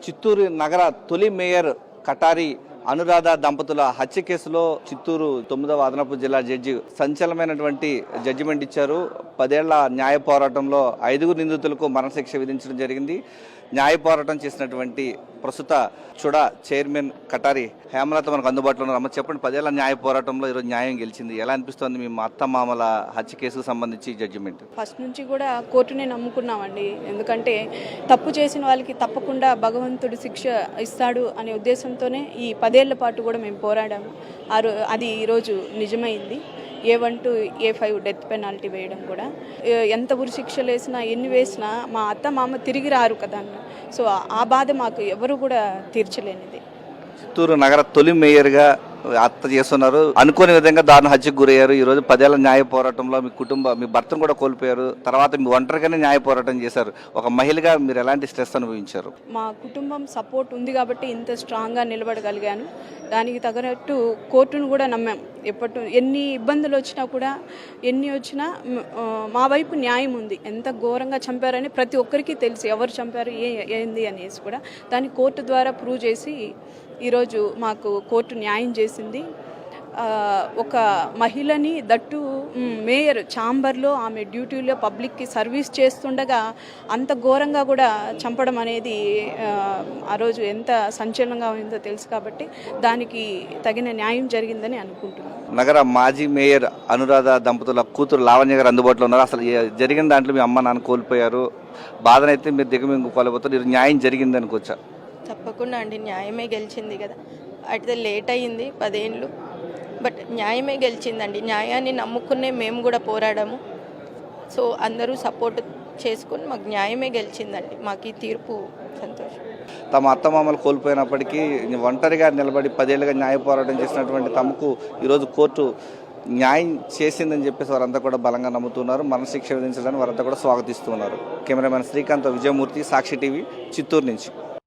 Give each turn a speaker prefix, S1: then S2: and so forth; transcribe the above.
S1: చిత్తూరు నగర తొలి మేయర్ కటారి అనురాధ దంపతుల హత్య కేసులో చిత్తూరు 9వ అదనపు జిల్లా జడ్జి సంచలనమైనటువంటి జడ్జిమెంట్ ఇచ్చారు. 10 ఏళ్ల న్యాయ పోరాటంలో 5 నిందితులకు మరణశిక్ష విధించడం జరిగింది. న్యాయ పోరాటం చేసినటువంటి ప్రస్తుత చుడా చైర్మన్ కటారి హేమలత మనకు అందుబాటులో ఉన్నారు. అమ్మ చెప్పండి, 10 ఏళ్ల న్యాయ పోరాటంలో ఈరోజు న్యాయం గెలిచింది. ఎలా అనిపిస్తోంది మీ అత్త మామల హత్య కేసుకు సంబంధించి జడ్జిమెంట్?
S2: ఫస్ట్ నుంచి కూడా కోర్టునే నమ్ముకున్నామండి. ఎందుకంటే తప్పు చేసిన వాళ్ళకి తప్పకుండా భగవంతుడు శిక్ష ఇస్తాడు అనే ఉద్దేశంతోనే ఈ 10 ఏళ్ల పాటు కూడా మేము పోరాడాము. అది ఈరోజు నిజమైంది. A1 to A5 death penalty వేయడం కూడా, ఎంత ఉరి శిక్షలు వేసినా ఎన్ని వేసినా మా అత్త మామ తిరిగి రారు కదా. సో ఆ బాధ మాకు ఎవరు కూడా తీర్చలేనిది.
S1: చిత్తూరు నగర తొలి మేయర్గా అత్త చేస్తున్నారు. అనుకోని విధంగా దారుణ హత్యకు గురయ్యారు. ఈ రోజు 10 ఏళ్ల న్యాయ పోరాటంలో మీ భర్తను కూడా కోల్పోయారు. తర్వాత మీ ఒంటరిగానే న్యాయ పోరాటం చేశారు. ఒక మహిళగా మీరు ఎలాంటి స్ట్రెస్ అనుభవించారు?
S2: మా కుటుంబం సపోర్ట్ ఉంది కాబట్టి ఇంత స్ట్రాంగ్గా నిలబడగలిగాను. దానికి తగినట్టు కోర్టును కూడా నమ్మాం. ఎన్ని ఇబ్బందులు వచ్చినా కూడా, ఎన్ని వచ్చినా మా వైపు న్యాయం ఉంది. ఎంత ఘోరంగా చంపారని ప్రతి ఒక్కరికి తెలుసు, ఎవరు చంపారు ఏంది అనేసి కూడా. దాన్ని కోర్టు ద్వారా ప్రూవ్ చేసి ఈరోజు మాకు కోర్టు న్యాయం చేసింది. ఒక మహిళని దట్టు మేయర్ ఛాంబర్లో ఆమె డ్యూటీలో పబ్లిక్కి సర్వీస్ చేస్తుండగా అంత ఘోరంగా కూడా చంపడం అనేది ఆ రోజు ఎంత సంచలనంగా ఉందో తెలుసు. కాబట్టి దానికి తగిన న్యాయం జరిగిందని అనుకుంటున్నాను.
S1: నగర మాజీ మేయర్ అనురాధ దంపతుల కూతురు లావణ్య గారు అందుబాటులో ఉన్నారు. అసలు జరిగిన దాంట్లో మీ అమ్మ నాన్న కోల్పోయారు, బాధనైతే మీరు దిగమింగుకోలేకపోతారు. ఇది న్యాయం జరిగింది అనుకోవచ్చా?
S3: తప్పకుండా అండి, న్యాయమే గెలిచింది కదా. అయితే లేట్ అయ్యింది 10 ఏళ్ళు, బట్ న్యాయమే గెలిచిందండి. న్యాయాన్ని నమ్ముకునే మేము కూడా పోరాడాము. సో అందరూ సపోర్ట్ చేసుకుని మాకు న్యాయమే గెలిచిందండి. మాకు ఈ తీర్పు సంతోషం.
S1: తమ అత్తమామలు కోల్పోయినప్పటికీ ఒంటరిగా నిలబడి 10 ఏళ్ళుగా న్యాయ పోరాటం చేసినటువంటి తమకు ఈరోజు కోర్టు న్యాయం చేసిందని చెప్పేసి వారంతా కూడా బలంగా నమ్ముతున్నారు. మరణశిక్ష విధించడానికి వారంతా కూడా స్వాగతిస్తున్నారు. కెమెరామెన్ శ్రీకాంత్, విజయమూర్తి, సాక్షి టీవీ, చిత్తూరు నుంచి.